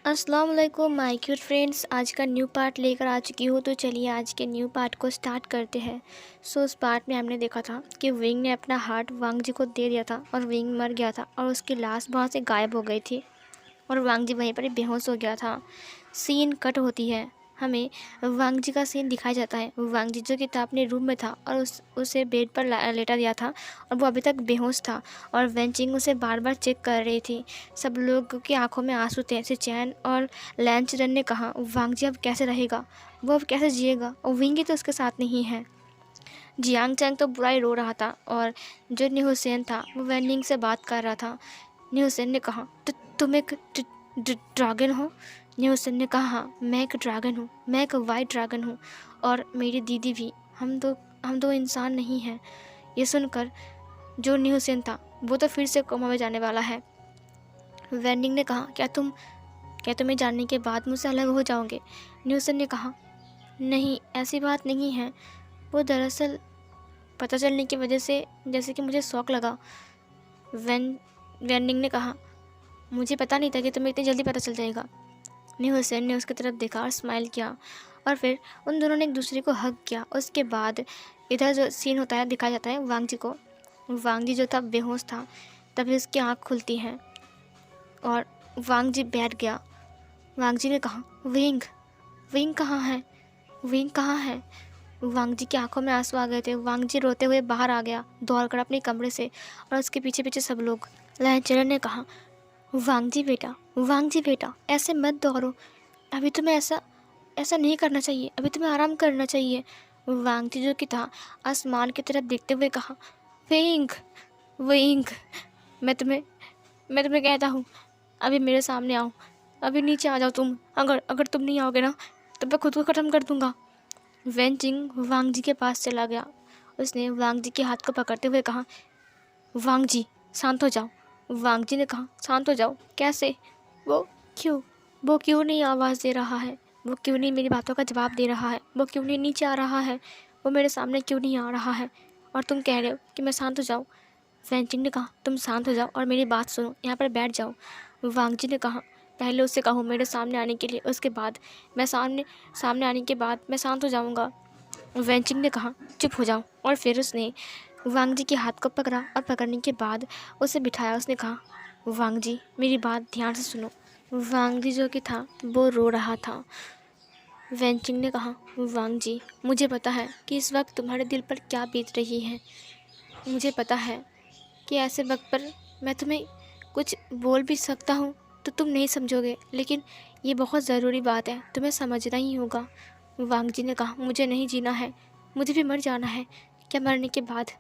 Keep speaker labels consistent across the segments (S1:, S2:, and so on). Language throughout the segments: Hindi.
S1: अस्सलाम वालेकुम माय क्यूट फ्रेंड्स। आज का न्यू पार्ट लेकर आ चुकी हूँ, तो चलिए आज के न्यू पार्ट को स्टार्ट करते हैं। उस पार्ट में हमने देखा था कि विंग ने अपना हार्ट वांग जी को दे दिया था और विंग मर गया था और उसकी लाश वहाँ से गायब हो गई थी और वांग जी वहीं पर ही बेहोश हो गया था। सीन कट होती है, हमें वांग जी का सीन दिखाया जाता है। वांग जी जो कि था अपने रूम में था और उसे बेड पर लेटा दिया था और वो अभी तक बेहोश था और वेंचिंग उसे बार बार चेक कर रही थी। सब लोग की आंखों में आंसू थे। सिचैन और लैंचरन ने कहा, वांग जी अब कैसे रहेगा, वो अब कैसे जिएगा, और विंगी तो उसके साथ नहीं है। जियांग चैंग तो बुरा ही रो रहा था और जो न्यू हुसैन था वो वेंडिंग से बात कर रहा था। न्यू हुसैन ने कहा, तो तुम एक ड्रैगन हो? न्यू हुसैन ने कहा, हाँ मैं एक ड्रैगन हूँ, मैं एक वाइट ड्रैगन हूँ और मेरी दीदी भी। हम दो इंसान नहीं हैं। ये सुनकर जो न्यू हुसैन था वो तो फिर से कोमा में जाने वाला है। वेंडिंग ने कहा, क्या तुम्हें जानने के बाद मुझसे अलग हो जाओगे? न्यू हुसैन ने कहा, नहीं ऐसी बात नहीं है, वो दरअसल पता चलने की वजह से जैसे कि मुझे शौक लगा। वेंडिंग ने कहा, मुझे पता नहीं था कि तुम्हें इतनी जल्दी पता चल जाएगा। न्यू हुसैन ने उसकी तरफ देखा और स्माइल किया और फिर उन दोनों ने एक दूसरे को हग किया। उसके बाद इधर जो सीन होता है दिखाया जाता है वांग जी को। वांग जी जो था बेहोश था, तभी उसकी आँख खुलती है और वांग जी बैठ गया। वांग जी ने कहा, विंग विंग कहाँ है, विंग कहाँ है? वांग जी की आंखों में आंसू आ गए थे। वांग जी रोते हुए बाहर आ गया दौड़कर अपने कमरे से और उसके पीछे पीछे सब लोग। लहचरन ने कहा, वांग जी बेटा ऐसे मत दौड़ो, अभी तुम्हें ऐसा नहीं करना चाहिए, अभी तुम्हें आराम करना चाहिए। वांग जी जो कि था आसमान की तरफ देखते हुए कहा, विंग विंग मैं तुम्हें कहता हूँ, अभी मेरे सामने आओ, अभी नीचे आ जाओ तुम। अगर तुम नहीं आओगे ना तो मैं खुद को ख़त्म कर दूँगा। वेंचिंग वांग जी के पास चला गया। उसने वांग जी के हाथ को पकड़ते हुए कहा, वांग जी शांत हो जाओ। वांग जी ने कहा, शांत हो जाओ कैसे? वो क्यों वो क्यों नहीं आवाज़ दे रहा है? वो क्यों नहीं मेरी बातों का जवाब दे रहा है? वो क्यों नहीं नीचे आ रहा है? वो मेरे सामने क्यों नहीं आ रहा है? और तुम कह रहे हो कि मैं शांत हो जाऊँ? वेंचिंग ने कहा, तुम शांत हो जाओ और मेरी बात सुनो, यहाँ पर बैठ जाओ। वांग जी ने कहा, पहले उससे कहो मेरे सामने आने के लिए, उसके बाद मैं सामने आने के बाद मैं शांत हो जाऊँगा। वेंचिंग ने कहा, चुप हो जाओ। और फिर उसने वांग जी के हाथ को पकड़ा और पकड़ने के बाद उसे बिठाया। उसने कहा, वांग जी मेरी बात ध्यान से सुनो। वांग जी जो कि था वो रो रहा था। वेंचिंग ने कहा, वांग जी मुझे पता है कि इस वक्त तुम्हारे दिल पर क्या बीत रही है। मुझे पता है कि ऐसे वक्त पर मैं तुम्हें कुछ बोल भी सकता हूँ तो तुम नहीं समझोगे, लेकिन ये बहुत ज़रूरी बात है, तुम्हें समझना ही होगा। वांग जी ने कहा, मुझे नहीं जीना है, मुझे भी मर जाना है। क्या मरने के बाद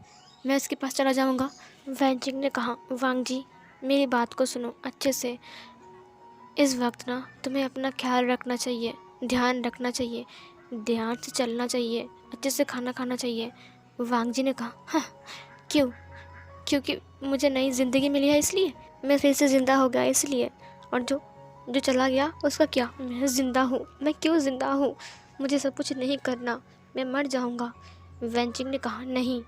S1: मैं उसके पास चला जाऊँगा? वेंचिंग ने कहा, वांग जी मेरी बात को सुनो अच्छे से। इस वक्त ना तुम्हें अपना ख्याल रखना चाहिए, ध्यान रखना चाहिए, ध्यान से चलना चाहिए, अच्छे से खाना खाना चाहिए। वांग जी ने कहा, हाँ क्यों? क्योंकि मुझे नई ज़िंदगी मिली है इसलिए, मैं फिर से ज़िंदा हो गया इसलिए। और जो जो चला गया उसका क्या? मैं ज़िंदा हूँ, मैं क्यों ज़िंदा हूँ? मुझे सब कुछ नहीं करना, मैं मर जाऊँगा। वेंचिंग ने कहा, नहीं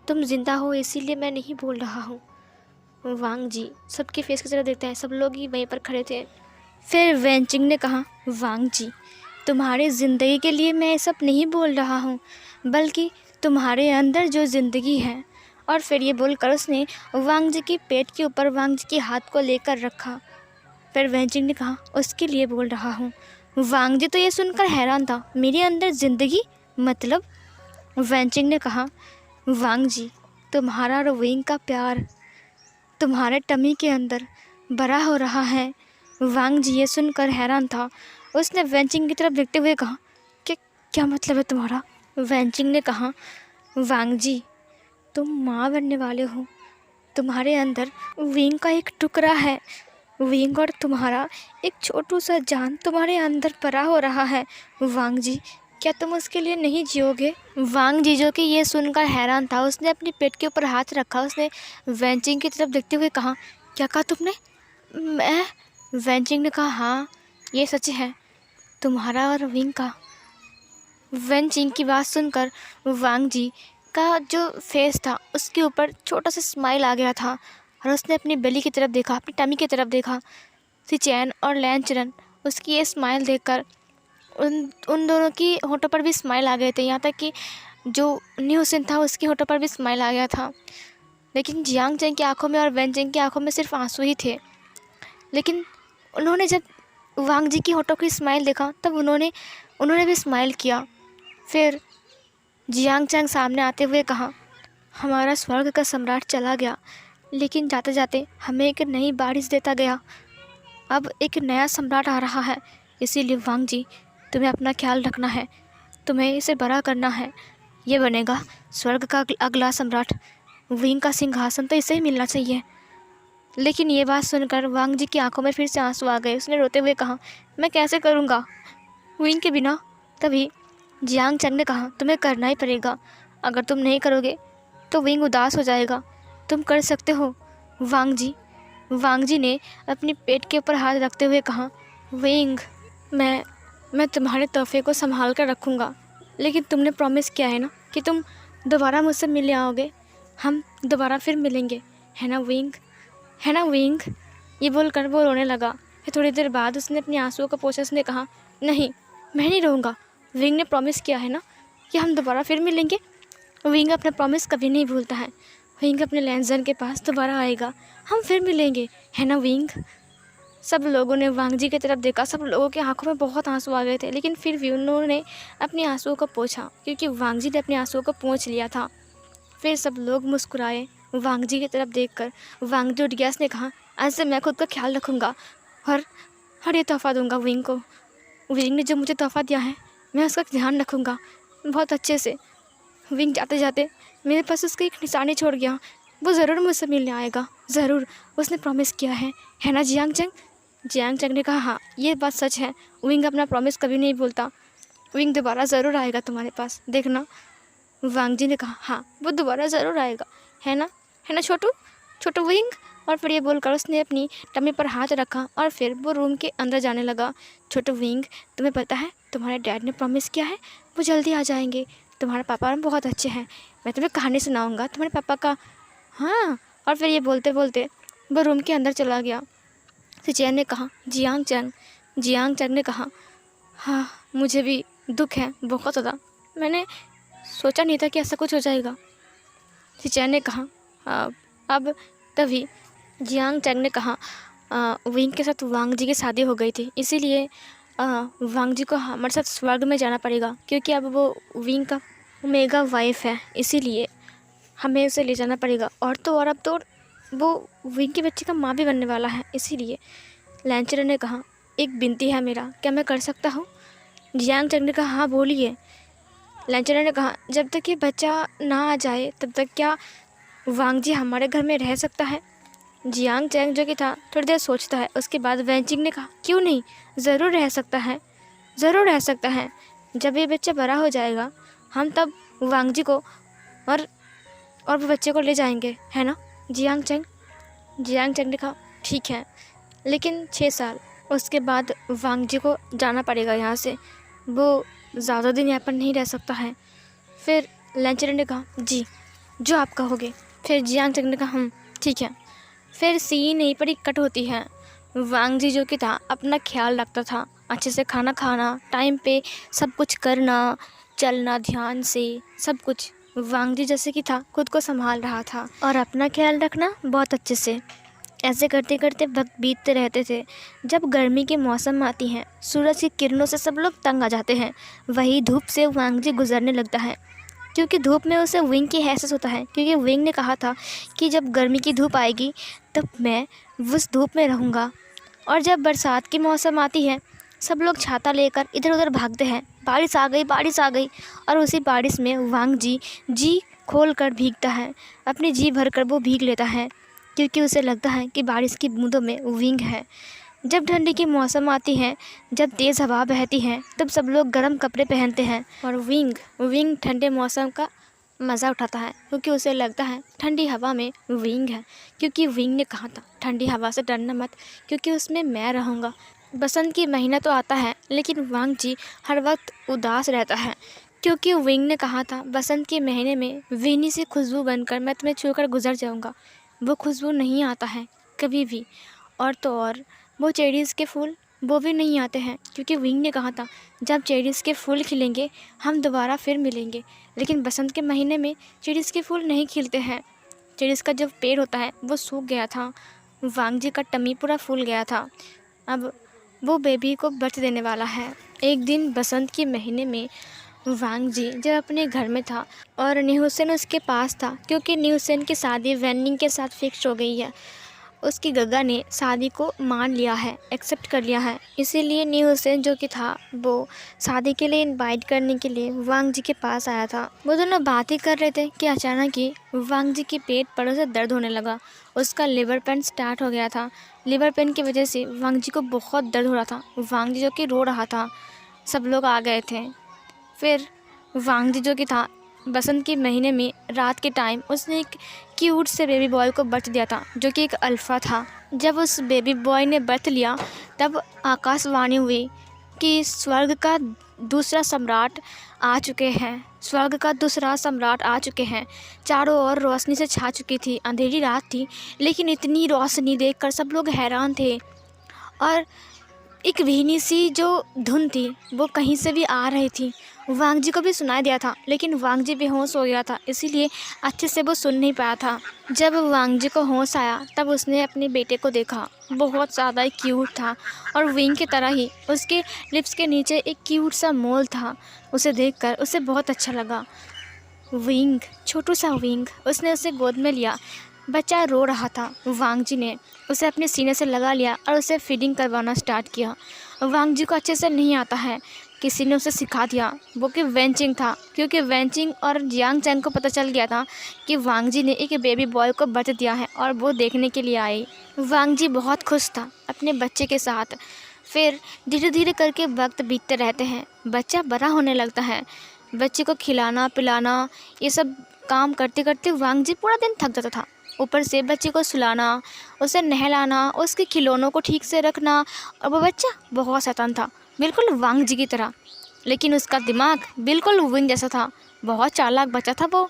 S1: तुम ज़िंदा हो इसीलिए मैं नहीं बोल रहा हूँ। वांग जी सबके फेस की तरफ देखते हैं, सब लोग ही वहीं पर खड़े थे। फिर वेंचिंग ने कहा, वांग जी तुम्हारी ज़िंदगी के लिए मैं ये सब नहीं बोल रहा हूँ, बल्कि तुम्हारे अंदर जो ज़िंदगी है। और फिर ये बोलकर उसने वांग जी की पेट के ऊपर वांग जी के हाथ को लेकर रखा। फिर वेंचिंग ने कहा, उसके लिए बोल रहा हूँ। वांग जी तो ये सुनकर हैरान था, मेरे अंदर ज़िंदगी मतलब? वेंचिंग ने कहा, वांग जी तुम्हारा और विंग का प्यार तुम्हारे टमी के अंदर बड़ा हो रहा है। वांग जी ये सुनकर हैरान था। उसने वेंचिंग की तरफ देखते हुए कहा, कि क्या मतलब है तुम्हारा? वेंचिंग ने कहा, वांग जी तुम माँ बनने वाले हो, तुम्हारे अंदर विंग का एक टुकड़ा है। विंग और तुम्हारा एक छोटू सा जान तुम्हारे अंदर पड़ा हो रहा है। वांग जी क्या तुम उसके लिए नहीं जियोगे? वांग जी जो कि ये सुनकर हैरान था, उसने अपने पेट के ऊपर हाथ रखा। उसने वेंचिंग की तरफ देखते हुए कहा, क्या कहा तुमने? मैं? वेंचिंग ने कहा, हाँ ये सच है, तुम्हारा और विंग का। वेंचिंग की बात सुनकर वांग जी का जो फेस था उसके ऊपर छोटा सा स्माइल आ गया था और उसने अपनी बेली की तरफ देखा, अपनी टमी की तरफ देखा। सिचैन और लैंचरन उसकी ये स्माइल देखकर उन उन दोनों की होठों पर भी स्माइल आ गए थे। यहाँ तक कि जो न्यू सिन था उसकी होठों पर भी स्माइल आ गया था। लेकिन जियांग चैंग की आंखों में और वैन जिंग की आंखों में सिर्फ आंसू ही थे। लेकिन उन्होंने जब वांग जी की होठों की स्माइल देखा तब उन्होंने भी स्माइल किया। फिर जियांग चैंग सामने आते हुए कहा, हमारा स्वर्ग का सम्राट चला गया, लेकिन जाते जाते हमें एक नई बारिश देता गया। अब एक नया सम्राट आ रहा है, इसीलिए वांग जी तुम्हें अपना ख्याल रखना है, तुम्हें इसे बड़ा करना है। ये बनेगा स्वर्ग का अगला सम्राट। विंग का सिंहासन तो इसे ही मिलना चाहिए। लेकिन ये बात सुनकर वांग जी की आंखों में फिर से आंसू आ गए। उसने रोते हुए कहा, मैं कैसे करूँगा विंग के बिना। तभी जियांग चैंग ने कहा, तुम्हें करना ही पड़ेगा, अगर तुम नहीं करोगे तो विंग उदास हो जाएगा। तुम कर सकते हो वांग जी। वांग जी ने अपनी पेट के ऊपर हाथ रखते हुए कहा, विंग मैं तुम्हारे तोहफे को संभाल कर रखूँगा, लेकिन तुमने प्रॉमिस किया है ना कि तुम दोबारा मुझसे मिलने आओगे, हम दोबारा फिर मिलेंगे, है ना विंग, है ना विंग। ये बोलकर वो रोने लगा। फिर थोड़ी देर बाद उसने अपने आंसुओं को पोंछा। उसने कहा, नहीं, मैं नहीं रहूँगा। विंग ने प्रॉमिस किया है ना कि हम दोबारा फिर मिलेंगे। विंग अपना प्रॉमिस कभी नहीं भूलता है। विंग अपने लैंसडन के पास दोबारा आएगा, हम फिर मिलेंगे, है ना विंग। सब लोगों ने वांग जी की तरफ देखा। सब लोगों की आंखों में बहुत आंसू आ गए थे, लेकिन फिर भी उन्होंने अपने आंसुओं को पोंछा, क्योंकि वांग जी ने अपने आंसुओं को पोंछ लिया था। फिर सब लोग मुस्कुराए वांग जी की तरफ देखकर। वांग जी उठ गया। उसने कहा, आज से मैं खुद का ख्याल रखूँगा और ये तोहफ़ा दूँगा विंग को। विंग ने जो मुझे तोहफ़ा दिया है मैं उसका ध्यान रखूँगा बहुत अच्छे से। विंग जाते जाते मेरे पास उसका एक निशानी छोड़ गया, वो ज़रूर मुझसे मिलने आएगा, ज़रूर, उसने प्रॉमिस किया है ना जियांग चैंग। जियांग चैंग ने कहा, हाँ ये बात सच है, विंग अपना प्रॉमिस कभी नहीं भूलता। विंग दोबारा ज़रूर आएगा तुम्हारे पास, देखना। वांग जी ने कहा, हाँ वो दोबारा ज़रूर आएगा, है ना छोटू विंग। और फिर ये बोलकर उसने अपनी टमी पर हाथ रखा और फिर वो रूम के अंदर जाने लगा। छोटू विंग, तुम्हें पता है तुम्हारे डैड ने प्रॉमिस किया है वो जल्दी आ जाएंगे, तुम्हारे पापा बहुत अच्छे हैं, मैं तुम्हें कहानी सुनाऊंगा तुम्हारे पापा का। हाँ। और फिर ये बोलते बोलते वो रूम के अंदर चला गया। सिचैन ने कहा, जियांग चैंग ने कहा, हाँ मुझे भी दुख है बहुत ज़्यादा, मैंने सोचा नहीं था कि ऐसा कुछ हो जाएगा। सिचैन ने कहा, अब तभी जियांग चैंग ने कहा, विंग के साथ वांग जी की शादी हो गई थी, इसीलिए वांग जी को हमारे साथ स्वर्ग में जाना पड़ेगा, क्योंकि अब वो विंग का मेगा वाइफ है, इसीलिए हमें उसे ले जाना पड़ेगा। और तो और अब तो वो विंग के बच्चे का माँ भी बनने वाला है, इसीलिए। लैंचर ने कहा, एक विनती है मेरा, क्या मैं कर सकता हूँ। जियांग चैंग ने कहा, हाँ बोलिए। लैंचर ने कहा, जब तक ये बच्चा ना आ जाए तब तक क्या वांग जी हमारे घर में रह सकता है। जियांग चैंग जो कि था थोड़ी देर सोचता है, उसके बाद वैंचिंग ने कहा, क्यों नहीं, ज़रूर रह सकता है। जब ये बच्चा बड़ा हो जाएगा हम तब वांग जी को और वो बच्चे को ले जाएंगे, है ना जियांग चैंग ने कहा, ठीक है, लेकिन 6 साल उसके बाद वांग जी को जाना पड़ेगा यहाँ से, वो ज़्यादा दिन यहाँ पर नहीं रह सकता है। फिर लैंचर ने कहा, जी जो आप कहोगे। फिर जियांग चैंग ने कहा, ठीक है। फिर सीन यहीं पर ही कट होती है। वांग जी जो कि था अपना ख्याल रखता था, अच्छे से खाना खाना, टाइम पे सब कुछ करना, चलना ध्यान से, सब कुछ वांग जी जैसे कि था खुद को संभाल रहा था और अपना ख्याल रखना बहुत अच्छे से। ऐसे करते करते वक्त बीतते रहते थे। जब गर्मी के मौसम आती हैं, सूरज की किरणों से सब लोग तंग आ जाते हैं, वही धूप से वांग जी गुजरने लगता है, क्योंकि धूप में उसे विंग की एहसास होता है, क्योंकि विंग ने कहा था कि जब गर्मी की धूप आएगी तब मैं उस धूप में रहूँगा। और जब बरसात की मौसम आती है सब लोग छाता लेकर इधर उधर भागते हैं, बारिश आ गई। और उसी बारिश में वांग जी खोल कर भीगता है, अपनी जी भर कर वो भीग लेता है, क्योंकि उसे लगता है कि बारिश की बूंदों में विंग है। जब ठंडी की मौसम आती है, जब तेज़ हवा बहती है, तब सब लोग गर्म कपड़े पहनते हैं और विंग ठंडे मौसम का मज़ा उठाता है, क्योंकि उसे लगता है ठंडी हवा में विंग है, क्योंकि विंग ने कहा था ठंडी हवा से डरना मत, क्योंकि उसमें मैं रहूँगा। बसंत की महीना तो आता है, लेकिन वांग जी हर वक्त उदास रहता है, क्योंकि विंग ने कहा था बसंत के महीने में विनी से खुशबू बनकर मैं तुम्हें छूकर गुजर जाऊँगा। वो खुशबू नहीं आता है कभी भी। और तो और वो चेरीज़ के फूल वो भी नहीं आते हैं, क्योंकि विंग ने कहा था जब चेरीज़ के फूल खिलेंगे हम दोबारा फिर मिलेंगे। लेकिन बसंत के महीने में चेरीज़ के फूल नहीं खिलते हैं। चेरीज़ का जो पेड़ होता है वो सूख गया था। वांग जी का टमी पूरा फूल गया था। अब वो बेबी को बर्थ देने वाला है। एक दिन बसंत के महीने में वांग जी जब अपने घर में था और न्यूसेन उसके पास था, क्योंकि न्यूसेन की शादी वैनिंग के साथ फिक्स हो गई है। उसकी गगा ने शादी को मान लिया है, एक्सेप्ट कर लिया है। इसीलिए न्यूसेन जो कि था वो शादी के लिए इनवाइट करने के लिए वांग जी के पास आया था। वो दोनों बात ही कर रहे थे कि अचानक ही वांग जी के पेट पर उसे दर्द होने लगा। उसका लिवर पेन स्टार्ट हो गया था। लिवर पेन की वजह से वांग जी को बहुत दर्द हो रहा था। वांग जी जो कि रो रहा था। सब लोग आ गए थे। फिर वांग जी जो कि था बसंत के महीने में रात के टाइम उसने एक क्यूट से बेबी बॉय को बर्थ दिया था, जो कि एक अल्फ़ा था। जब उस बेबी बॉय ने बर्थ लिया तब आकाशवाणी हुई कि स्वर्ग का दूसरा सम्राट आ चुके हैं। स्वर्ग का दूसरा सम्राट आ चुके हैं। चारों ओर रोशनी से छा चुकी थी। अंधेरी रात थी, लेकिन इतनी रोशनी देखकर सब लोग हैरान थे। और एक भीनी सी जो धुन थी वो कहीं से भी आ रही थी। वांग जी को भी सुनाई दिया था, लेकिन वांग जी बेहोश हो गया था, इसीलिए अच्छे से वो सुन नहीं पाया था। जब वांग जी को होश आया तब उसने अपने बेटे को देखा। बहुत ज़्यादा ही क्यूट था और विंग की तरह ही उसके लिप्स के नीचे एक क्यूट सा मोल था। उसे देखकर उसे बहुत अच्छा लगा। विंग, छोटू सा विंग। उसने उसे गोद में लिया। बच्चा रो रहा था। वांग जी ने उसे अपने सीने से लगा लिया और उसे फीडिंग करवाना स्टार्ट किया। वांग जी को अच्छे से नहीं आता है, किसी ने उसे सिखा दिया। वो कि वेंचिंग था, क्योंकि वेंचिंग और जियांग चैन को पता चल गया था कि वांग जी ने एक बेबी बॉय को बर्थ दिया है और वो देखने के लिए आई। वांग जी बहुत खुश था अपने बच्चे के साथ। फिर धीरे धीरे करके वक्त बीतते रहते हैं। बच्चा बड़ा होने लगता है। बच्चे को खिलाना पिलाना ये सब काम करते करते वांग जी पूरा दिन थक जाता था। ऊपर से बच्चे को सुलाना, उसे नहलाना, उसके खिलौनों को ठीक से रखना। और वो बच्चा बहुत शैतान था, बिल्कुल वांग जी की तरह, लेकिन उसका दिमाग बिल्कुल विंग जैसा था। बहुत चालाक बच्चा था वो।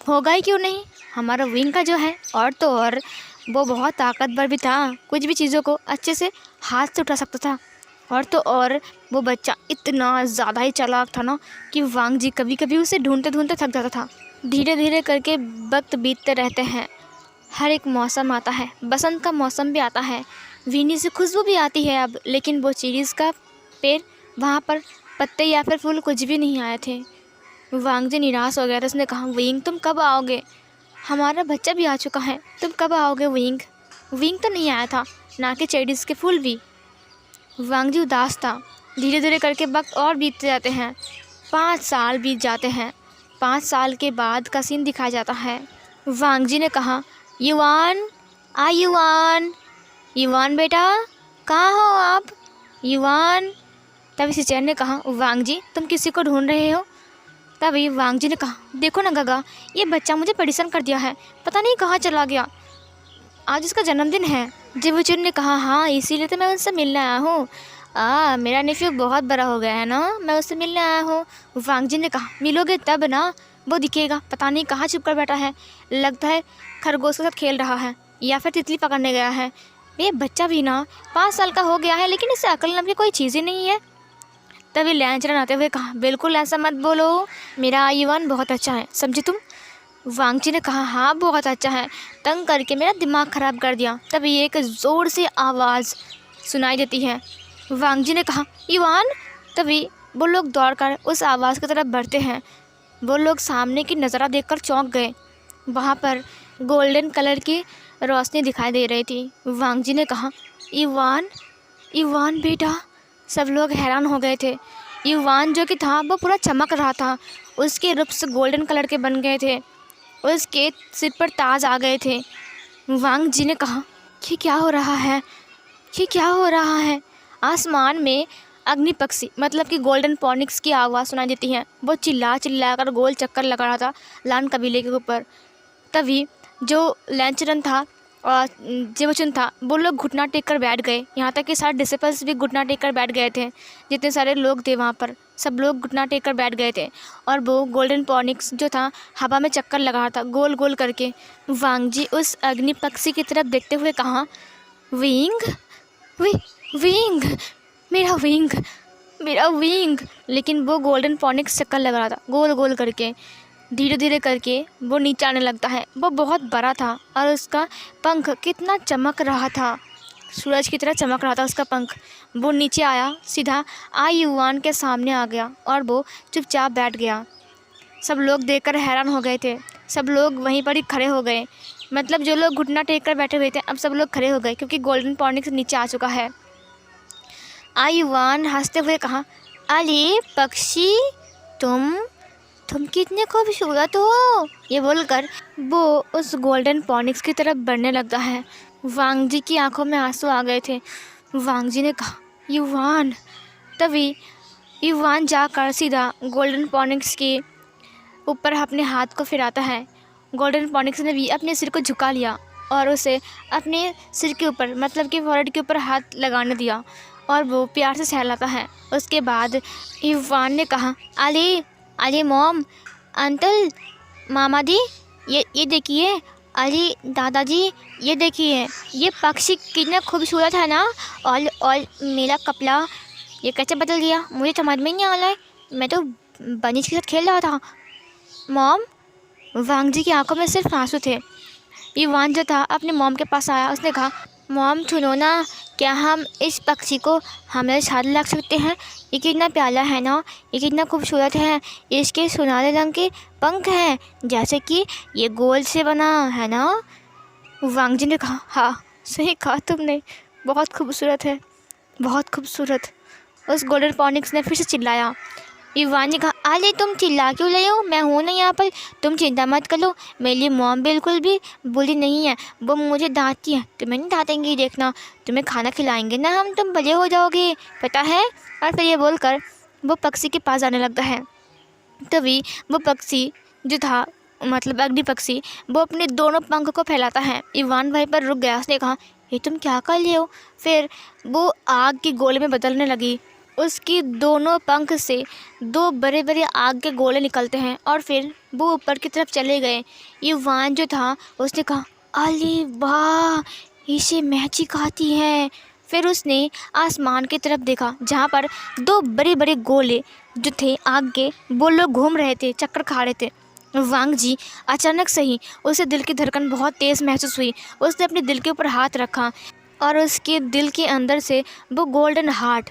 S1: होगा ही क्यों नहीं, हमारा विंग का जो है। और तो और वो बहुत ताकतवर भी था। कुछ भी चीज़ों को अच्छे से हाथ से उठा सकता था। और तो और वो बच्चा इतना ज़्यादा ही चालाक था ना कि वांग जी कभी कभी उसे ढूंढते ढूंढते थक जाता था। धीरे धीरे करके वक्त बीतते रहते हैं। हर एक मौसम आता है। बसंत का मौसम भी आता है। भीनी सी खुशबू भी आती है अब, लेकिन वो चीरीज़ का पेड़, वहाँ पर पत्ते या फिर फूल कुछ भी नहीं आए थे। वांग जी निराश हो गया था। उसने कहा, विंग तुम कब आओगे? हमारा बच्चा भी आ चुका है, तुम कब आओगे विंग? विंग तो नहीं आया था, ना कि चेरीज़ के फूल भी। वांग जी उदास था। धीरे धीरे करके वक्त और बीतते जाते हैं। 5 साल बीत जाते हैं। 5 साल के बाद का सीन दिखाया जाता है। वांग जी ने कहा, युवान, युवान, युवान बेटा, कहाँ हो आप? युवान। तभी सिचेन ने कहा, वांग जी तुम किसी को ढूंढ रहे हो? तभी वांग जी ने कहा, देखो ना गगा, ये बच्चा मुझे परेशान कर दिया है, पता नहीं कहाँ चला गया। आज उसका जन्मदिन है। जिवुचुन ने कहा, हाँ इसीलिए तो मैं उनसे मिलने आया हूँ। मेरा नेफ्यू बहुत बड़ा हो गया है ना, मैं उससे मिलने आया हूँ। वांग जी ने कहा, मिलोगे तब ना, वो दिखेगा, पता नहीं कहाँ छुप कर बैठा है। लगता है खरगोश के साथ खेल रहा है या फिर तितली पकड़ने गया है। ये बच्चा भी ना 5 साल का हो गया है, लेकिन इसे अकल नाम की कोई चीज़ ही नहीं है। तभी लैंचरन आते हुए कहा, बिल्कुल ऐसा मत बोलो, मेरा युवान बहुत अच्छा है, समझी तुम? वांग जी ने कहा, हाँ बहुत अच्छा है, तंग करके मेरा दिमाग ख़राब कर दिया। तभी एक ज़ोर से आवाज़ सुनाई देती है। वांग जी ने कहा, युवान। तभी वो लोग दौड़कर उस आवाज़ की तरफ बढ़ते हैं। वो लोग सामने की नज़ारा देखकर चौंक गए। वहाँ पर गोल्डन कलर की रोशनी दिखाई दे रही थी। वांग जी ने कहा, युवान, युवान बेटा। सब लोग हैरान हो गए थे। युवान जो कि था वो पूरा चमक रहा था। उसके रूप्स गोल्डन कलर के बन गए थे। उसके सिर पर ताज आ गए थे। वांग जी ने कहा, ये क्या हो रहा है, ये क्या हो रहा है? आसमान में अग्नि पक्षी मतलब कि गोल्डन पॉनिक्स की आवाज़ सुनाई देती है। वो चिल्ला चिल्ला कर गोल चक्कर लगा रहा था लान कबीले के ऊपर। तभी जो लैंचरन था और जिवुचुन था, वो लोग घुटना टेक कर बैठ गए। यहाँ तक कि सारे डिसिपल्स भी घुटना टेक कर बैठ गए थे। जितने सारे लोग थे वहाँ पर सब लोग घुटना टेक कर बैठ गए थे। और वो गोल्डन पॉनिक्स जो था हवा में चक्कर लगा रहा था गोल गोल करके। वांग जी उस अग्नि पक्षी की तरफ देखते हुए कहा, विंग, विंग, मेरा विंग, मेरा विंग। लेकिन वो गोल्डन पॉनिक्स चक्कर लगा रहा था गोल गोल करके। धीरे धीरे करके वो नीचे आने लगता है। वो बहुत बड़ा था और उसका पंख कितना चमक रहा था, सूरज की तरह चमक रहा था उसका पंख। वो नीचे आया, सीधा युवान के सामने आ गया और वो चुपचाप बैठ गया। सब लोग देखकर हैरान हो गए थे। सब लोग वहीं पर ही खड़े हो गए। मतलब जो लोग घुटना टेक कर बैठे हुए थे, अब सब लोग खड़े हो गए क्योंकि गोल्डन पॉनिक्स नीचे आ चुका है। युवान हंसते हुए कहा, अरे पक्षी, तुम कितने खूबसूरत हो। ये बोलकर वो उस गोल्डन पॉनिक्स की तरफ बढ़ने लगता है। वांग जी की आंखों में आंसू आ गए थे। वांग जी ने कहा, युवान। तभी युवान जाकर सीधा गोल्डन पॉनिक्स के ऊपर अपने हाथ को फिराता है। गोल्डन पॉनिक्स ने भी अपने सिर को झुका लिया और उसे अपने सिर के ऊपर, मतलब कि फोrehead के ऊपर हाथ लगाने दिया और वो प्यार से सहलाता है। उसके बाद युवान ने कहा, अरे मॉम, अंकल, मामा जी, ये देखिए। अरे दादाजी, ये देखिए, ये पक्षी कितना खूबसूरत है ना। और मेरा कपड़ा ये कैसे बदल गया, मुझे समझ में नहीं आ रहा है। मैं तो बनिश के साथ खेल रहा था। मॉम, वांग जी की आंखों में सिर्फ आंसू थे। युवान जो था अपने मॉम के पास आया। उसने कहा, मॉम सुनो ना, क्या हम इस पक्षी को हमारे साथ रख सकते हैं? ये कितना प्यारा है ना, ये कितना खूबसूरत है। इसके सुनहरे रंग के पंख हैं, जैसे कि ये गोल से बना है ना। वांग जी ने कहा, हाँ सही कहा तुमने, बहुत खूबसूरत है, बहुत खूबसूरत। उस गोल्डन पॉनिक्स ने फिर से चिल्लाया। युवान ने कहा, अरे तुम चिल्ला क्यों रहे हो, मैं हूँ ना यहाँ पर, तुम चिंता मत करो। मेरी मॉम बिल्कुल भी बुरी नहीं है, वो मुझे डांटती है, तुम्हें नहीं डांटेंगी, देखना, तुम्हें खाना खिलाएंगे ना हम, तुम बड़े हो जाओगे, पता है। और फिर ये बोलकर वो पक्षी के पास आने लगता है। तभी वो पक्षी जो था, मतलब अग्नि पक्षी, वो अपने दोनों पंख को फैलाता है। युवान वहीं पर रुक गया। उसने कहा, ये तुम क्या कर रहे हो? फिर वो आग के गोले में बदलने लगी। उसकी दोनों पंख से दो बड़े बड़े आग के गोले निकलते हैं और फिर वो ऊपर की तरफ चले गए। युवान जो था उसने कहा, अरे वाह, इसे मैजिक आती है। फिर उसने आसमान की तरफ देखा जहाँ पर दो बड़े बड़े गोले जो थे आग के, वो लोग घूम रहे थे, चक्कर खा रहे थे। वांग जी अचानक से ही उसे दिल की धड़कन बहुत तेज़ महसूस हुई। उसने अपने दिल के ऊपर हाथ रखा और उसके दिल के अंदर से वो गोल्डन हार्ट,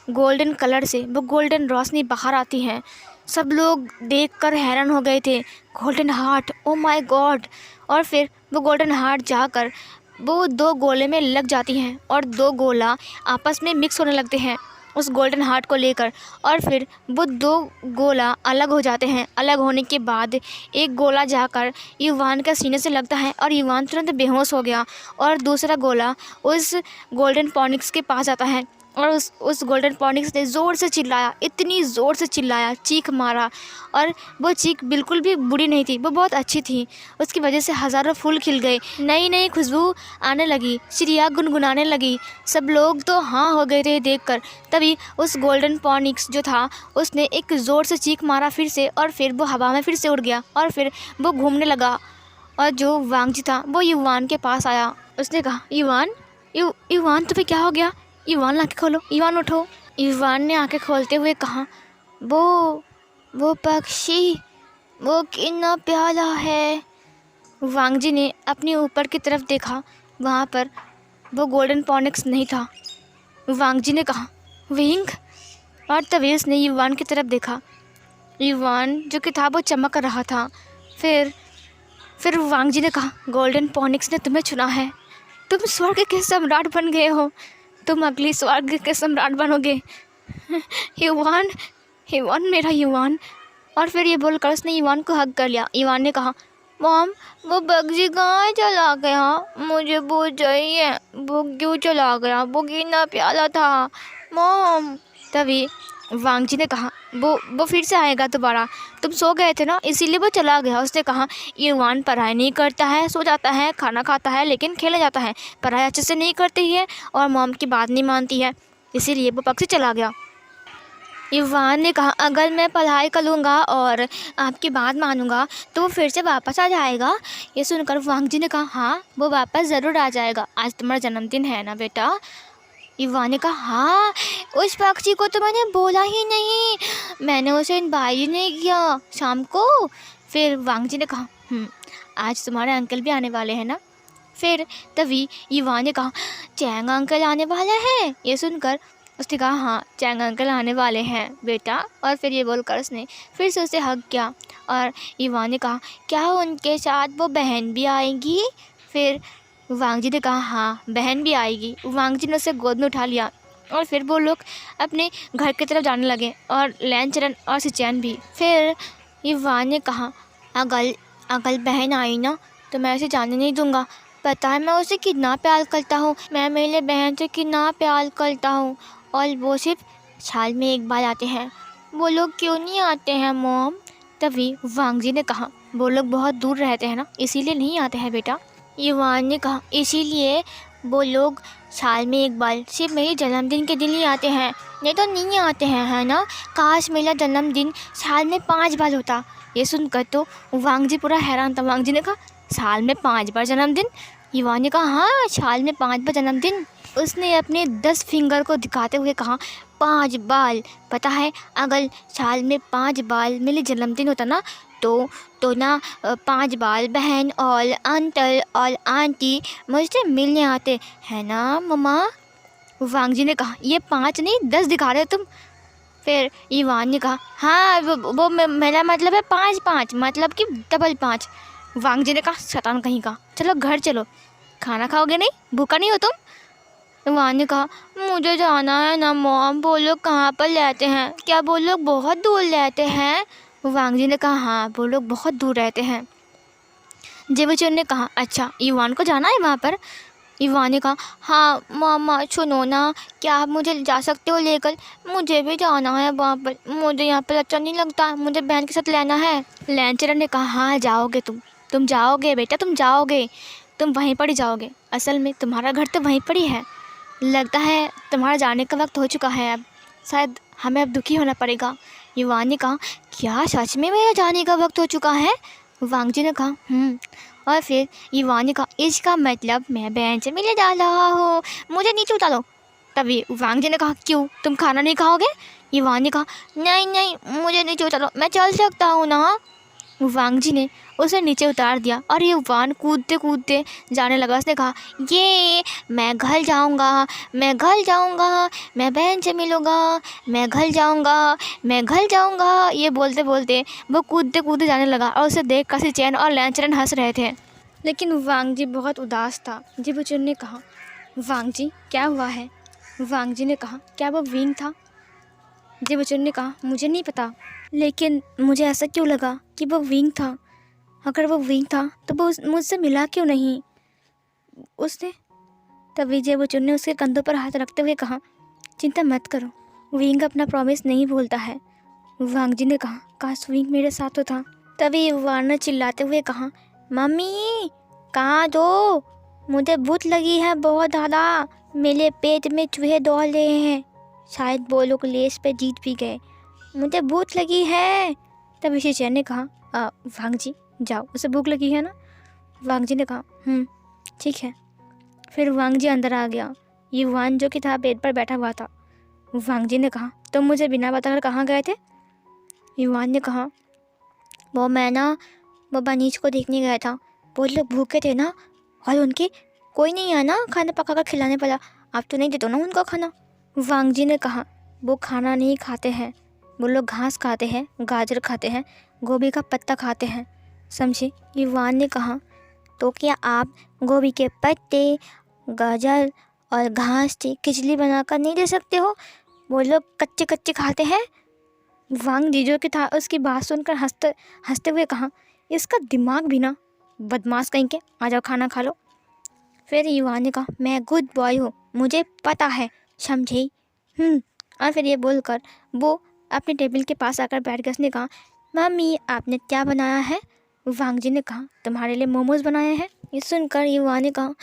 S1: गोल्डन कलर से वो गोल्डन रोशनी बाहर आती है। सब लोग देखकर हैरान हो गए थे। Golden heart, oh my God. और फिर वो गोल्डन हार्ट जाकर वो दो गोले में लग जाती हैं और दो गोला आपस में मिक्स होने लगते हैं उस गोल्डन हार्ट को लेकर। और फिर वो दो गोला अलग हो जाते हैं। अलग होने के बाद एक गोला जाकर युवान के सीने से लगता है और युवान तुरंत बेहोश हो गया। और दूसरा गोला उस गोल्डन पॉनिक्स के पास आता है और उस गोल्डन पॉनिक्स ने ज़ोर से चिल्लाया, इतनी ज़ोर से चिल्लाया, चीख मारा। और वो चीख बिल्कुल भी बुरी नहीं थी, वो बहुत अच्छी थी। उसकी वजह से हज़ारों फूल खिल गए, नई नई खुशबू आने लगी, चिड़िया गुनगुनाने लगी। सब लोग तो हाँ हो गए थे देखकर। तभी उस गोल्डन पॉनिक्स जो था उसने एक ज़ोर से चीख मारा फिर से, और फिर वो हवा में फिर से उड़ गया और फिर वो घूमने लगा। और जो वांग जी था वो युवान के पास आया। उसने कहा, युवान तुम्हें क्या हो गया? युवान आँखें खोलो, युवान उठो। युवान ने आँखें खोलते हुए कहा, वो पक्षी, वो कितना प्यारा है। वांग जी ने अपने ऊपर की तरफ देखा, वहाँ पर वो गोल्डन पॉनिक्स नहीं था। वांग जी ने कहा, विंग। और तभी उसने युवान की तरफ देखा। युवान जो कि था वो चमक रहा था। फिर वांग जी ने कहा, गोल्डन पॉनिक्स ने तुम्हें चुना है, तुम स्वर्ग के सम्राट बन गए हो, तुम अगली स्वर्ग के सम्राट बनोगे। युवान, मेरा युवान। और फिर ये बोलकर उसने युवान को हग कर लिया। युवान ने कहा, मॉम, वो पक्षी कहाँ चला गया? मुझे वो चाहिए, वो क्यों चला गया? वो कितना प्यारा था मॉम। तभी वांग जी ने कहा, वो फिर से आएगा दोबारा, तुम सो गए थे ना, इसीलिए वो चला गया। उसने कहा, युवान पढ़ाई नहीं करता है, सो जाता है, खाना खाता है, लेकिन खेले जाता है, पढ़ाई अच्छे से नहीं करती है और मॉम की बात नहीं मानती है, इसीलिए वो पक्षी चला गया। युवान ने कहा, अगर मैं पढ़ाई करूँगा और आपकी बात मानूंगा तो वो फिर से वापस आ जाएगा। ये सुनकर वांग जी ने कहा, हाँ वो वापस ज़रूर आ जाएगा, आज तुम्हारा जन्मदिन है ना बेटा। युवान ने कहा हाँ, उस पक्षी को तो मैंने बोला ही नहीं, मैंने उसे इनवाइट ही नहीं किया शाम को। फिर वांग जी ने कहा आज तुम्हारे अंकल भी आने वाले हैं ना। फिर तभी युवान ने कहा चैंग अंकल आने वाला है। ये सुनकर उसने कहा हाँ, चैंग अंकल आने वाले हैं बेटा। और फिर ये बोलकर उसने फिर से उसे हग किया। और युवान ने कहा क्या उनके साथ वो बहन भी आएगी। फिर वांग जी ने कहा हाँ, बहन भी आएगी। वांग जी ने उसे गोद में उठा लिया और फिर वो लोग अपने घर की तरफ जाने लगे, और लैंचरन और सिचैन भी। फिर युवान ने कहा अगर अगर बहन आई ना तो मैं उसे जाने नहीं दूंगा। पता है मैं उसे कितना प्यार करता हूँ, मैं मेरे बहन से कितना प्यार करता हूँ, और वो सिर्फ साल में एक बार आते हैं। वो लोग क्यों नहीं आते हैं मॉम। तभी वांग जी ने कहा वो लोग बहुत दूर रहते हैं ना, इसीलिए नहीं आते हैं बेटा। युवान ने कहा इसीलिए वो लोग साल में एक बार सिर्फ मेरे जन्मदिन के दिन ही आते हैं, नहीं तो नहीं आते हैं, है ना। काश मेरा जन्मदिन साल में 5 बार होता। ये सुनकर तो वांग जी पूरा हैरान था। वांग जी ने कहा साल में 5 बार जन्मदिन। युवान ने कहा हाँ, साल में 5 बार जन्मदिन। उसने अपने 10 फिंगर को दिखाते हुए कहा 5 बार। पता है अगर साल में 5 बार मेरे जन्मदिन होता ना तो ना 5 बार बहन और अंकल और आंटी मुझसे मिलने आते हैं ना मम्मा। वांग जी ने कहा ये 5 नहीं 10 दिखा रहे हो तुम। फिर युवान ने कहा हाँ वो मेरा मतलब है 5 5, मतलब कि डबल 5। वांग जी ने कहा शैतान कहीं का, चलो घर चलो, खाना खाओगे नहीं, भूखा नहीं हो तुम। युवान ने कहा मुझे जाना है ना मॉम, वो लोग कहाँ पर रहते हैं, क्या वो लोग बहुत दूर रहते हैं। वांग जी ने कहा हाँ, वो लोग बहुत दूर रहते हैं। जेबुचन ने कहा अच्छा, युवान को जाना है वहाँ पर। युवान ने कहा हाँ मामा सुनो ना, क्या आप मुझे जा सकते हो लेकर, मुझे भी जाना है वहाँ पर, मुझे यहाँ पर अच्छा नहीं लगता, मुझे बहन के साथ लेना है। लैंचरन ने कहा हाँ जाओगे तुम जाओगे बेटा, तुम जाओगे, तुम वहीं पर ही जाओगे, असल में तुम्हारा घर तो वहीं पर ही है। लगता है तुम्हारा जाने का वक्त हो चुका है, अब शायद हमें अब दुखी होना पड़ेगा। युवान ने कहा क्या सच में मेरा जाने का वक्त हो चुका है। वांग जी ने कहा और फिर युवान ने कहा इसका मतलब मैं बहन से मिलने जा रहा हूँ, मुझे नीचे उतारो। तभी वांग जी ने कहा क्यों, तुम खाना नहीं खाओगे। युवान ने कहा नहीं नहीं मुझे नीचे उतारो, मैं चल सकता हूँ ना। वांग जी ने उसे नीचे उतार दिया और युवान कूदते कूदते जाने लगा। उसने कहा ये मैं घर जाऊँगा, मैं घर जाऊँगा, मैं बहन से मिलूँगा, मैं घर जाऊँगा, मैं घर जाऊँगा। ये बोलते बोलते वो कूदते कूदते जाने लगा और उसे देख कर सिचैन और लैंचरन हंस रहे थे, लेकिन वांग जी बहुत उदास था। जिबुचुन ने कहा वांग जी क्या हुआ है। वांग जी ने कहा क्या वो विंग था। जिबुचुन ने कहा मुझे नहीं पता, लेकिन मुझे ऐसा क्यों लगा कि वो विंग था। अगर वो विंग था तो वो मुझसे मिला क्यों नहीं उसने। तभी जेबुचुन ने उसके कंधों पर हाथ रखते हुए कहा चिंता मत करो, विंग अपना प्रॉमिस नहीं भूलता है। वांग जी ने कहा काश विंग मेरे साथ होता। तभी युवान ने चिल्लाते हुए कहा मम्मी कहाँ दो, मुझे भूख लगी है बहुत ज़्यादा, मेरे पेट में चूहे दौड़ रहे हैं, शायद वो लोग लेस पे जीत भी गए, मुझे भूख लगी है। तभी सिचैन ने कहा वांग जी जाओ, उसे भूख लगी है ना। वांग जी ने कहा ठीक है। फिर वांग जी अंदर आ गया। युवान जो कि था बेड पर बैठा हुआ था। वांग जी ने कहा तुम मुझे बिना बताकर कहाँ गए थे। युवान ने कहा वो मैं ना वो बनीज को देखने गया था, वो लोग भूखे थे ना, और उनके कोई नहीं आया ना खाना पका कर खिलाने वाला, आप तो नहीं देते ना उनको खाना। वांग जी ने कहा वो खाना नहीं खाते हैं, वो लोग घास खाते हैं, गाजर खाते हैं, गोभी का पत्ता खाते हैं, समझे। युवान ने कहा तो क्या आप गोभी के पत्ते, गाजर और घास से खिचड़ी बनाकर नहीं दे सकते हो, वो लोग कच्चे कच्चे खाते हैं। वांग जी जो कि था उसकी बात सुनकर हंसते हंसते हुए कहा इसका दिमाग भी ना, बदमाश कहीं के, आ जाओ खाना खा लो। फिर युवान ने कहा मैं गुड बॉय हूँ, मुझे पता है, समझे। और फिर ये बोलकर वो अपने टेबल के पास आकर बैठ गया। उसने कहा मम्मी आपने क्या बनाया है। वांग जी ने कहा तुम्हारे लिए मोमोज बनाए हैं। ये सुनकर युवान ने कहा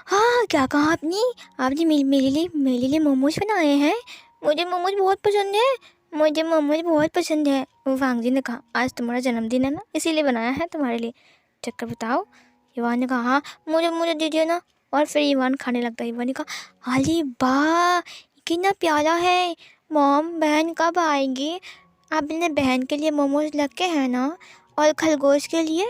S1: हाँ क्या कहा आपने मेरे लिए मोमोज बनाए हैं, मुझे मोमोज बहुत पसंद है, मुझे मोमोज बहुत पसंद है। वांग जी ने कहा आज तुम्हारा जन्मदिन है ना, इसीलिए बनाया है तुम्हारे लिए, चक्कर बताओ। युवान ने कहा हाँ मुझे दीजिए ना, और फिर ईवान खाने लगता है। ईवान ने कहा अरे वाह कितना प्यारा है, मॉम बहन कब आएगी? आपने बहन के लिए मोमोज रखे हैं ना, और खरगोश के लिए?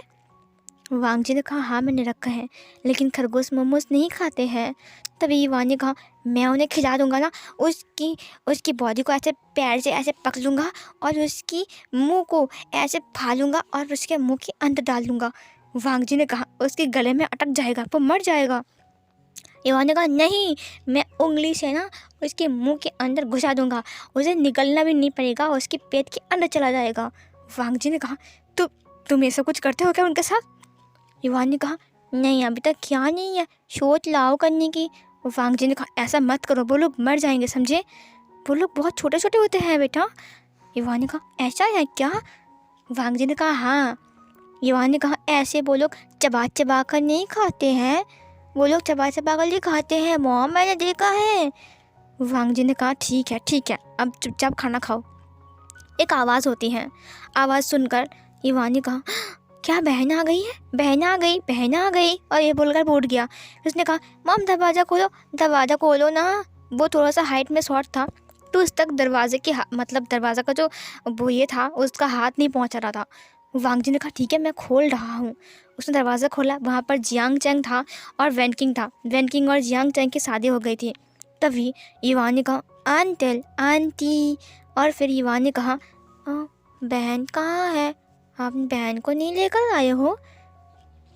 S1: वांग जी ने कहा हाँ मैंने रखा है, लेकिन खरगोश मोमोज नहीं खाते हैं। तभी ईवान ने कहा मैं उन्हें खिला दूंगा ना, उसकी उसकी बॉडी को ऐसे पैर से ऐसे पकड़ूंगा और उसकी मुंह को ऐसे फाड़ूंगा और उसके मुंह के अंदर डाल दूंगा। वांग जी ने कहा उसके गले में अटक जाएगा, वो मर जाएगा। ईवान ने कहा नहीं, मैं उंगली से ना उसके मुंह के अंदर घुसा दूंगा, उसे निकलना भी नहीं पड़ेगा, उसके पेट के अंदर चला जाएगा। वांग जी ने कहा तुम ये सब कुछ करते हो क्या उनके साथ? ईवान ने कहा नहीं अभी तक क्या नहीं है, सोच लाओ करने की। वांग जी ने कहा ऐसा मत करो, वो लोग मर जाएंगे समझे, वो लोग बहुत छोटे छोटे होते हैं बेटा। ईवान ने कहा ऐसा है क्या? वांग जी ने कहा हाँ। ईवान ने कहा ऐसे वो लोग चबा चबा कर नहीं खाते हैं, वो लोग चबा चबा कर ही खाते हैं मॉम, मैंने देखा है। वांग जी ने कहा ठीक है अब चुपचाप खाना खाओ। एक आवाज़ होती है, आवाज़ सुनकर ईवान ने कहा क्या बहन आ गई है, बहन आ गई, बहन आ गई, और ये बोलकर उठ गया। उसने कहा मॉम दरवाज़ा खोलो ना। वो थोड़ा सा हाइट में शॉर्ट था, तो उस तक दरवाजे के मतलब दरवाज़ा का जो वो ये था उसका हाथ नहीं पहुंच रहा था। वांग जी ने कहा ठीक है मैं खोल रहा हूँ। उसने दरवाज़ा खोला, वहाँ पर जियांग चैंग था और वैनकिंग था। वैनकिंग और जियांग चैंग की शादी हो गई थी। तभी ईवान ने कहा अंकल आंटी, और फिर ईवान ने कहा बहन कहाँ है, आप बहन को नहीं लेकर आए हो?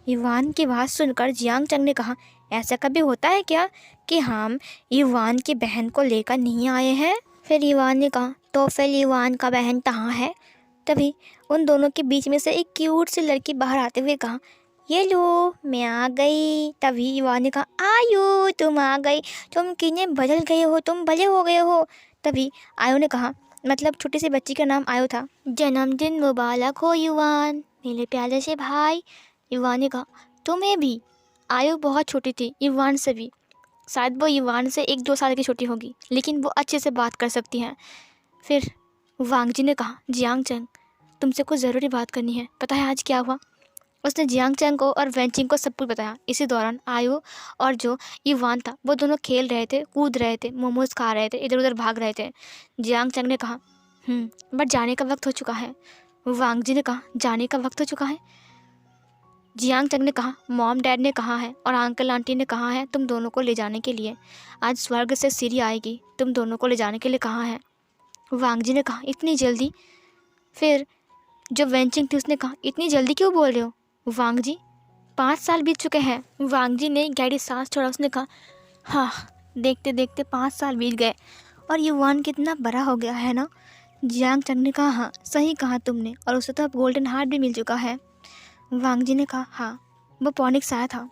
S1: ईवान की बात सुनकर जियांग चंग ने कहा ऐसा कभी होता है क्या कि हम ईवान की बहन को लेकर नहीं आए हैं? फिर ईवान ने कहा तो फिर ईवान का बहन कहाँ है? तभी उन दोनों के बीच में से एक क्यूट सी लड़की बाहर आते हुए कहा ये लो मैं आ गई। तभी ईवान ने कहा आयु तुम आ गई, तुम कितने बदल गए हो, तुम बड़े हो गए हो। तभी आयु ने कहा, मतलब छोटी सी बच्ची का नाम आयु था, जन्मदिन मुबारक हो ईवान, मेरे प्यारे से भाई। ईवान ने कहा तुम्हें भी। आयु बहुत छोटी थी ईवान से भी, शायद वो ईवान से 1-2 साल की छोटी होगी, लेकिन वो अच्छे से बात कर सकती हैं। फिर वांग जी ने कहा जियांग चंग तुमसे कुछ ज़रूरी बात करनी है, पता है आज क्या हुआ? उसने जियांग चैंग को और वैनचिंग को सब कुछ बताया। इसी दौरान आयु और जो ईवान था वो दोनों खेल रहे थे, कूद रहे थे, मोमोज खा रहे थे, इधर उधर भाग रहे थे। जियांग चैंग ने कहा बट जाने का वक्त हो चुका है। वांग जी ने कहा जाने का वक्त हो चुका है? जियांग चैंग ने कहा मॉम डैड ने कहा है और अंकल आंटी ने कहा है तुम दोनों को ले जाने के लिए, आज स्वर्ग से सीढ़ी आएगी, तुम दोनों को ले जाने के लिए कहा है। वांग जी ने कहा इतनी जल्दी? फिर जो वैनचिंग थी उसने कहा इतनी जल्दी क्यों बोल रहे हो वांग जी, 5 साल बीत चुके हैं। वांग जी ने गहरी सांस छोड़ा, उसने कहा हाँ देखते देखते 5 साल बीत गए और ईवान कितना बड़ा हो गया है ना। जियांग चंग ने कहा हाँ सही कहा तुमने, और उसे तो अब गोल्डन हार्ट भी मिल चुका है। वांग जी ने कहा हाँ वो पॉनिक्स आया था।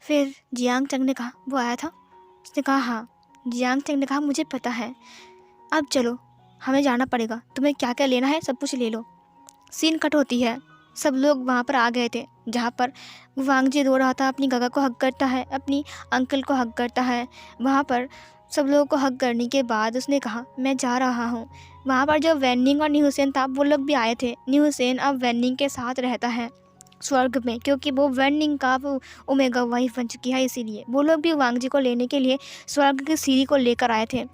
S1: फिर जियांग चंग ने कहा वो आया था? उसने कहा हाँ। जियांग चंग ने कहा मुझे पता है, अब चलो हमें जाना पड़ेगा, तुम्हें क्या क्या लेना है सब कुछ ले लो। सीन कट होती है, सब लोग वहाँ पर आ गए थे जहाँ पर वांग जी रो रहा था, अपनी गगा को हक करता है, अपनी अंकल को हक करता है। वहाँ पर सब लोगों को हक करने के बाद उसने कहा मैं जा रहा हूँ। वहाँ पर जो वैनिंग और न्यू हुसैन था वो लोग भी आए थे। न्यू हुसैन अब वैनिंग के साथ रहता है स्वर्ग में, क्योंकि वो वैनिंग का वो ओमेगा वाइफ बन चुकी है, इसीलिए वो लोग भी वांग जी को लेने के लिए स्वर्ग की सीढ़ी को लेकर आए थे।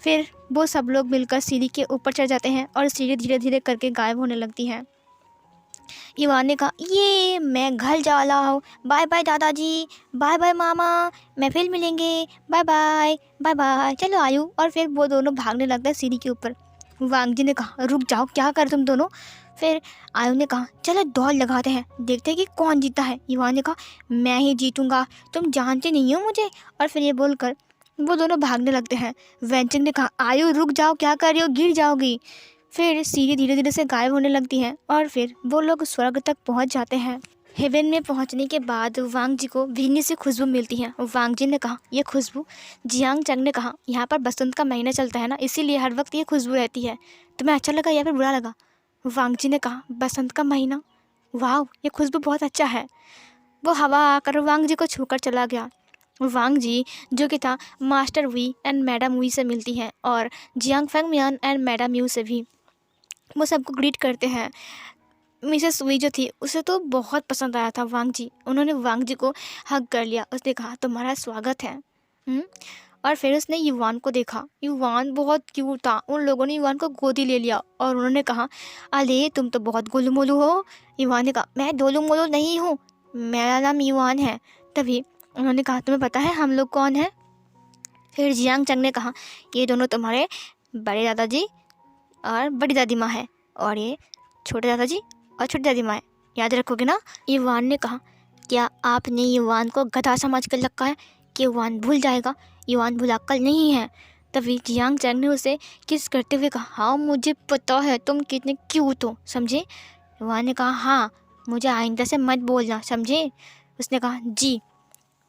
S1: फिर वो सब लोग मिलकर सीढ़ी के ऊपर चढ़ जाते हैं और सीढ़ी धीरे धीरे करके गायब होने लगती है। ईवान ने कहा ये मैं घर जा रहा हूँ, बाय बाय दादाजी, बाय बाय मामा, मैं फिर मिलेंगे, बाय बाय बाय बाय, चलो आयु। और फिर वो दोनों भागने लगते हैं सीढ़ी के ऊपर। वांग जी ने कहा रुक जाओ क्या कर तुम दोनों? फिर आयु ने कहा चलो दौड़ लगाते हैं, देखते हैं कि कौन जीता है। ईवान ने कहा मैं ही जीतूंगा, तुम जानते नहीं हो मुझे। और फिर ये बोलकर वो दोनों भागने लगते हैं। वैनचिंग ने कहा आयु रुक जाओ क्या कर रही हो, गिर जाओगी। फिर सीढ़ी धीरे धीरे से गायब होने लगती है और फिर वो लोग स्वर्ग तक पहुंच जाते हैं। हेवन में पहुंचने के बाद वांग जी को भीनी सी खुशबू मिलती है। वांग जी ने कहा ये खुशबू? जियांग चंग ने कहा यहाँ पर बसंत का महीना चलता है ना, इसीलिए हर वक्त ये खुशबू रहती है, तुम्हें अच्छा लगा या फिर बुरा लगा? वांग जी ने कहा बसंत का महीना, वाह ये खुशबू बहुत अच्छा है। वो हवा आकर वांग जी को छूकर चला गया। वांग जी जो कि था master Wei and madam Wei से मिलती हैं और Jiang Fengmian and madam Yu से भी। वो सबको ग्रीट करते हैं। मिसेस वी जो थी उसे तो बहुत पसंद आया था वांग जी। उन्होंने वांग जी को हग कर लिया। उसने कहा तुम्हारा स्वागत है। और फिर उसने युवान को देखा। युवान बहुत क्यूट था। उन लोगों ने युवान को गोदी ले लिया और उन्होंने कहा अरे तुम तो बहुत गोलू मोलू हो। युवान ने कहा मैं गोलू मोलू नहीं हूँ, मेरा नाम युवान है। तभी उन्होंने कहा तुम्हें पता है हम लोग कौन हैं? फिर जियांग चंग ने कहा ये दोनों तुम्हारे बड़े दादाजी और बड़ी दादी माँ है, और ये छोटे दादाजी और छोटी दादी माँ है, याद रखोगे ना? युवान ने कहा क्या आपने युवान को गधा समझ कर रखा है कि युवान भूल जाएगा? युवान भुलाक्कल नहीं है। तभी जियांग चैंग ने उसे किस करते हुए कहा हाँ मुझे पता है तुम कितने क्यूट हो, समझे? युवान ने कहा हाँ मुझे आइंदा से मत बोलना, समझे? उसने कहा जी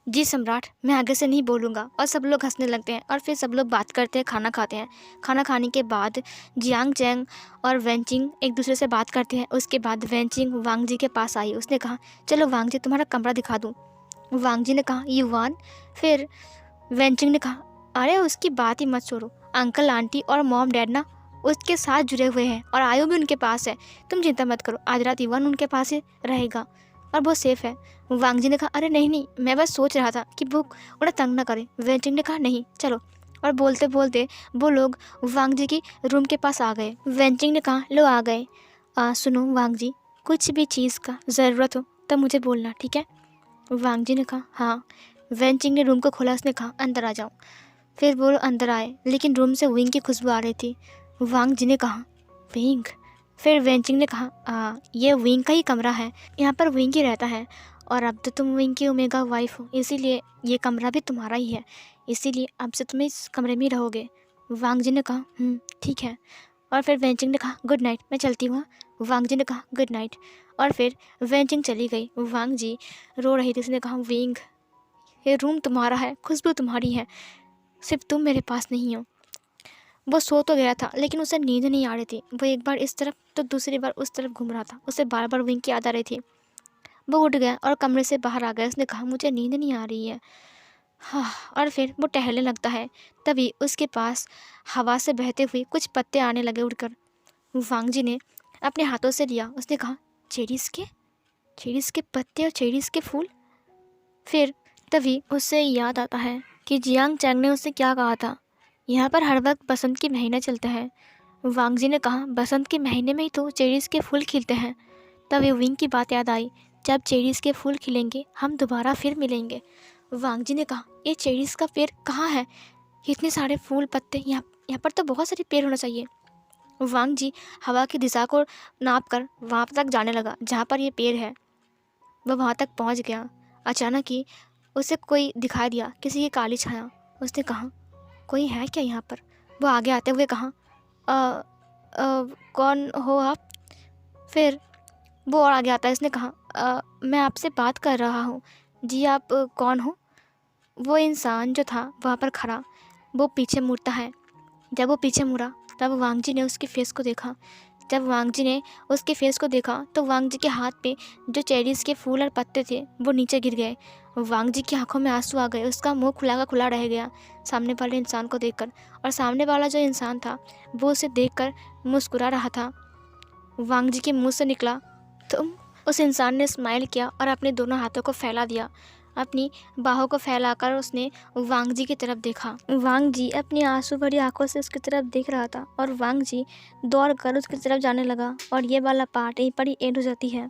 S1: जी सम्राट, मैं आगे से नहीं बोलूँगा। और सब लोग हंसने लगते हैं और फिर सब लोग बात करते हैं, खाना खाते हैं। खाना खाने के बाद जियांग चैंग और वेंचिंग एक दूसरे से बात करते हैं। उसके बाद वेंचिंग वांग जी के पास आई। उसने कहा चलो वांग जी तुम्हारा कमरा दिखा दूँ। वांग जी ने कहा युवान। फिर वेंचिंग ने कहा अरे उसकी बात ही मत छोड़ो, अंकल आंटी और मॉम डैड ना उसके साथ जुड़े हुए हैं और आयु भी उनके पास है। तुम चिंता मत करो, आज रात युवान उनके पास ही रहेगा और वो सेफ़ है। वांग जी ने कहा अरे नहीं नहीं, मैं बस सोच रहा था कि वो उन्हें तंग ना करे। वेंचिंग ने कहा नहीं चलो। और बोलते बोलते वो लोग वांग जी की रूम के पास आ गए। वेंचिंग ने कहा लो आ गए। सुनो वांग जी, कुछ भी चीज़ का ज़रूरत हो तब मुझे बोलना, ठीक है? वांग जी ने कहा हाँ। वेंचिंग ने रूम को खोला। उसने कहा अंदर आ जाओ। फिर वो अंदर आए, लेकिन रूम से विंग की खुशबू आ रही थी। वांग जी ने कहा विंग? फिर वेंचिंग ने कहा ये विंग का ही कमरा है, यहाँ पर विंग ही रहता है और अब तो तुम विंग की ओमेगा वाइफ हो, इसीलिए ये कमरा भी तुम्हारा ही है, इसीलिए अब से तुम इस कमरे में ही रहोगे। वांग जी ने कहा ठीक है। और फिर वेंचिंग ने कहा गुड नाइट, मैं चलती हूँ। वांग जी ने कहा गुड नाइट और फिर वेंचिंग चली गई। वांग जी रो रही थी। उसने कहा विंग ये रूम तुम्हारा है, खुशबू तुम्हारी है, सिर्फ तुम मेरे पास नहीं हो। वो सो तो गया था लेकिन उसे नींद नहीं आ रही थी। वो एक बार इस तरफ तो दूसरी बार उस तरफ घूम रहा था। उसे बार बार विंग की याद आ रही थी। वो उठ गया और कमरे से बाहर आ गया। उसने कहा मुझे नींद नहीं आ रही है। हाँ। और फिर वो टहलने लगता है। तभी उसके पास हवा से बहते हुए कुछ पत्ते आने लगे उड़कर। वांग जी ने अपने हाथों से लिया। उसने कहा चेरीज़ के पत्ते और चेरीज़ के फूल। फिर तभी उससे याद आता है कि जियांग चैंग ने उससे क्या कहा था, यहाँ पर हर वक्त बसंत के महीने चलते हैं। वांग जी ने कहा बसंत के महीने में ही तो चेरीज़ के फूल खिलते हैं। तभी विंग की बात याद आई, जब चेरीज़ के फूल खिलेंगे हम दोबारा फिर मिलेंगे। वांग जी ने कहा ये चेरीज़ का पेड़ कहाँ है? इतने सारे फूल पत्ते, यहाँ पर तो बहुत सारे पेड़ होना चाहिए। वांग जी हवा की दिशा को नाप कर वहाँ तक जाने लगा जहाँ पर ये पेड़ है। वह वहाँ तक पहुँच गया। अचानक ही उसे कोई दिखाई दिया, किसी की काली छाया। उसने कहा कोई है क्या यहाँ पर? वो आगे आते हुए कहा कौन हो आप? फिर वो और आगे आता है। उसने कहा मैं आपसे बात कर रहा हूँ। जी आप कौन हो? वो इंसान जो था वहाँ पर खड़ा, वो पीछे मुड़ता है। जब वो पीछे मुड़ा तब वांग जी ने उसके फेस को देखा। जब वांग जी ने उसके फेस को देखा तो वांग जी के हाथ पे जो चेरीज़ के फूल और पत्ते थे वो नीचे गिर गए। वांग जी की आंखों में आंसू आ गए। उसका मुंह खुला का खुला रह गया सामने वाले इंसान को देखकर। और सामने वाला जो इंसान था वो उसे देखकर मुस्कुरा रहा था। वांग जी के मुंह से निकला तुम? उस इंसान ने स्माइल किया और अपने दोनों हाथों को फैला दिया। अपनी बाहों को फैलाकर उसने वांग जी की तरफ देखा। वांग जी अपनी आंसू भरी आंखों से उसकी तरफ देख रहा था और वांग जी दौड़ कर उसकी तरफ जाने लगा। और ये वाला पार्ट यहीं पर ही एंड हो जाती है।